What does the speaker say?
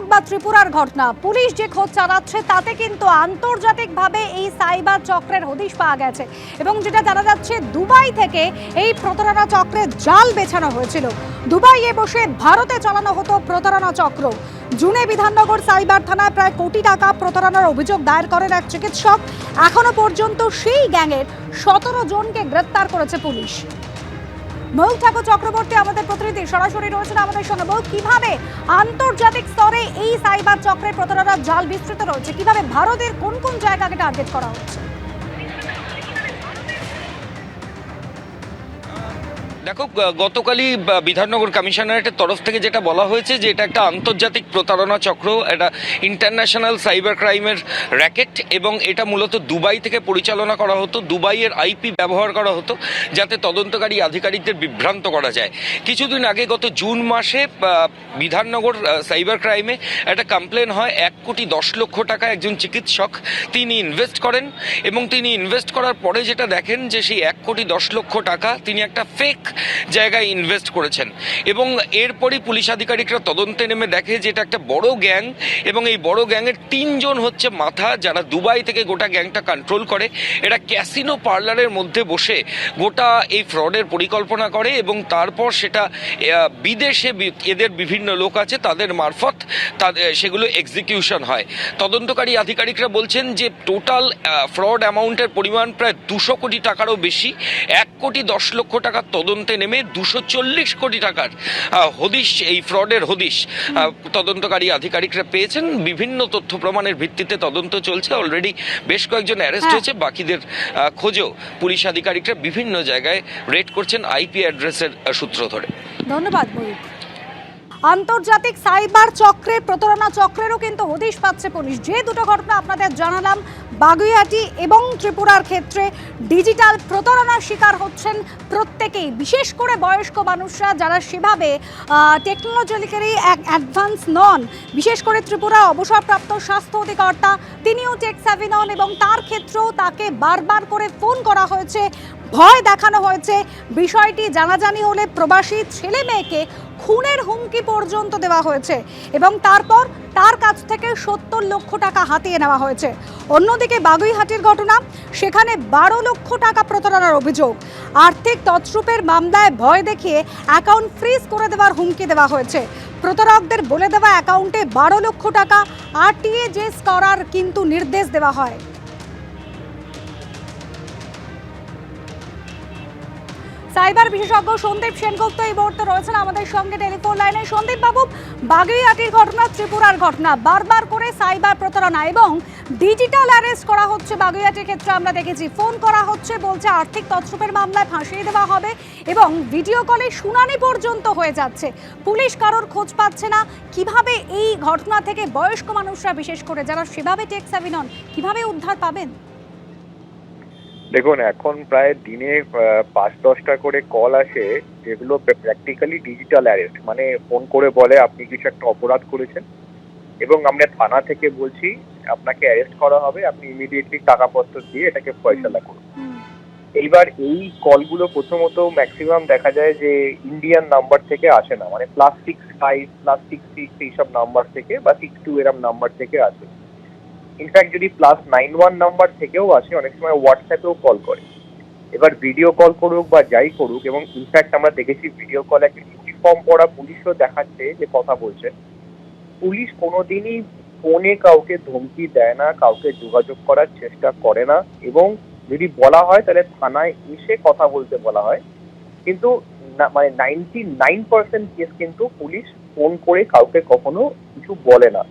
হোক বা ত্রিপুরার ঘটনা, পুলিশ যে খোঁজ চালাচ্ছে তাতে কিন্তু আন্তর্জাতিকভাবে এই সাইবার চক্রের হদিশ পাওয়া গেছে এবং যেটা জানা যাচ্ছে দুবাই থেকে এই প্রতারণা চক্রের জাল বেছানো হয়েছিল। দুবাইয়ে বসে ভারতে চালানো হতো প্রতারণা চক্র। জুনে বিধাননগর সাইবার থানায় প্রায় কোটি টাকা প্রতারণার অভিযোগ দায়ের করেন এক চিকিৎসক। এখনো পর্যন্ত সেই গ্যাংয়ের 17 জনকে গ্রেপ্তার করেছে পুলিশ। ময়ূর ঠাকুর চক্রবর্তী আমাদের প্রতিনিধি সরাসরি রয়েছেন আমাদের সঙ্গে। বল, কিভাবে আন্তর্জাতিক স্তরে এই সাইবার চক্রের প্রতারণার জাল বিস্তৃত রয়েছে, কিভাবে ভারতের কোন কোন জায়গাকে টার্গেট করা হচ্ছে? দেখো, গতকালই বিধাননগর কমিশনারেটের তরফ থেকে যেটা বলা হয়েছে যে এটা একটা আন্তর্জাতিক প্রতারণা চক্র, এটা ইন্টারন্যাশনাল সাইবার ক্রাইমের র্যাকেট এবং এটা মূলত দুবাই থেকে পরিচালনা করা হতো। দুবাইয়ের আইপি ব্যবহার করা হতো যাতে তদন্তকারী আধিকারিকদের বিভ্রান্ত করা যায়। কিছুদিন আগে গত জুন মাসে বিধাননগর সাইবার ক্রাইমে একটা কমপ্লেন হয়। 1,10,00,000 টাকা একজন চিকিৎসক তিনি ইনভেস্ট করেন এবং তিনি ইনভেস্ট করার পরে যেটা দেখেন যে সেই 1,10,00,000 টাকা তিনি একটা ফেক জায়গায় ইনভেস্ট করেছেন এবং এরপরই পুলিশ আধিকারিকরা তদন্তে নেমে দেখে যে এটা একটা বড় গ্যাং এবং এই বড় গ্যাংয়ের 3 জন হচ্ছে মাথা, যারা দুবাই থেকে গোটা গ্যাংটা কন্ট্রোল করে। এরা ক্যাসিনো পার্লারের মধ্যে বসে গোটা এই ফ্রডের পরিকল্পনা করে এবং তারপর সেটা বিদেশে এদের বিভিন্ন লোক আছে তাদের মারফত সেগুলো এক্সিকিউশন হয়। তদন্তকারী আধিকারিকরা বলছেন যে টোটাল ফ্রড অ্যামাউন্টের পরিমাণ প্রায় 200 কোটি টাকারও বেশি। 1,10,00,000 টাকার তদন্তে নেমে 240 কোটি টাকার হদিশ, এই ফ্রডের হদিশ তদন্তকারী আধিকারিকরা পেয়েছেন। বিভিন্ন তথ্য প্রমাণের ভিত্তিতে তদন্ত চলছে। অলরেডি বেশ কয়েকজন অ্যারেস্ট হয়েছে, বাকিদের খোঁজেও পুলিশ আধিকারিকরা বিভিন্ন জায়গায় রেড করছেন আইপি অ্যাড্রেসের সূত্র ধরে। ধন্যবাদ ময়ূর। আন্তর্জাতিক সাইবার চক্রের প্রতারণা চক্রেরও কিন্তু হদিশ পাচ্ছে পুলিশ। যে দুটো ঘটনা আপনাদের জানালাম, বাগুইআটি এবং ত্রিপুরার ক্ষেত্রে ডিজিটাল প্রতারণার শিকার হচ্ছেন প্রত্যেকেই, বিশেষ করে বয়স্ক মানুষরা যারা সেভাবে টেকনোলজিক্যালি অ্যাডভান্স নন। বিশেষ করে ত্রিপুরা অবসরপ্রাপ্ত স্বাস্থ্য অধিকর্তা, তিনিও টেক স্যাভি নন এবং তার ক্ষেত্রেও তাকে বারবার করে ফোন করা হয়েছে, ভয় দেখানো হয়েছে। বিষয়টি জানাজানি হলে প্রবাসী ছেলে মেয়েকে খুনের হুমকি পর্যন্ত দেওয়া হয়েছে এবং তারপর তার কাছ থেকে 70 লক্ষ টাকা হাতিয়ে নেওয়া হয়েছে। অন্যদিকে বাগুইহাটির ঘটনা, সেখানে 12 লক্ষ টাকা প্রতারণার অভিযোগ। আর্থিক তছরূপের মামলায় ভয় দেখিয়ে অ্যাকাউন্ট ফ্রিজ করে দেওয়ার হুমকি দেওয়া হয়েছে। প্রতারকদের বলে দেওয়া অ্যাকাউন্টে 12 লক্ষ টাকা আরটিজিএস করার কিন্তু নির্দেশ দেওয়া হয়। সাইবার বিশেষজ্ঞ সন্দীপ সেনগুপ্ত এই মুহূর্তে রয়েছেন আমাদের সঙ্গে টেলিফোন লাইনে। সন্দীপ বাবু, বাগুইআটির ঘটনা, ত্রিপুরার ঘটনা, বারবার করে সাইবার প্রতারণা এবং ডিজিটাল অ্যারেস্ট করা হচ্ছে। বাগুইআটির ক্ষেত্রে আমরা দেখেছি ফোন করা হচ্ছে, বলছে আর্থিক তছরূপের মামলায় ফাঁসিয়ে দেওয়া হবে এবং ভিডিও কলে শুনানি পর্যন্ত হয়ে যাচ্ছে। পুলিশ কারোর খোঁজ পাচ্ছে না। কিভাবে এই ঘটনা থেকে বয়স্ক মানুষরা, বিশেষ করে যারা সেভাবে টেক স্যাভি নন, কিভাবে উদ্ধার পাবেন? দেখুন, এখন প্রায় দিনে 5-10টা করে কল আসে যেগুলো প্র্যাকটিক্যালি ডিজিটাল অ্যারেস্ট, মানে ফোন করে বলে আপনি কিছু একটা অপরাধ করেছেন এবং আমরা থানা থেকে বলছি আপনাকে অ্যারেস্ট করা হবে, আপনি ইমিডিয়েটলি টাকাপত্র দিয়ে এটাকে ফয়সালা করুন। এইবার এই কলগুলো প্রথমত ম্যাক্সিমাম দেখা যায় যে ইন্ডিয়ান নাম্বার থেকে আসে না, মানে +65 +66 এইসব নাম্বার থেকে বা 62 এরম নাম্বার থেকে আসে। ইনফ্যাক্ট যদি +91 নাম্বার থেকেও আসে, অনেক সময় হোয়াটসঅ্যাপেও কল করে। এবার ভিডিও কল করুক বা যাই করুক, এবং ইনফ্যাক্ট আমরা দেখেছি ভিডিও কল একটা ইউনিফর্ম পরা পুলিশও দেখাচ্ছে যে কথা বলছে। পুলিশ কোনোদিনই ফোনে কাউকে ধমকি দেয় না, কাউকে যোগাযোগ করার চেষ্টা করে না এবং যদি বলা হয় তাহলে থানায় এসে কথা বলতে বলা হয়। কিন্তু মানে 99% কেস কিন্তু পুলিশ ফোন করে কাউকে কখনো কিছু বলে না।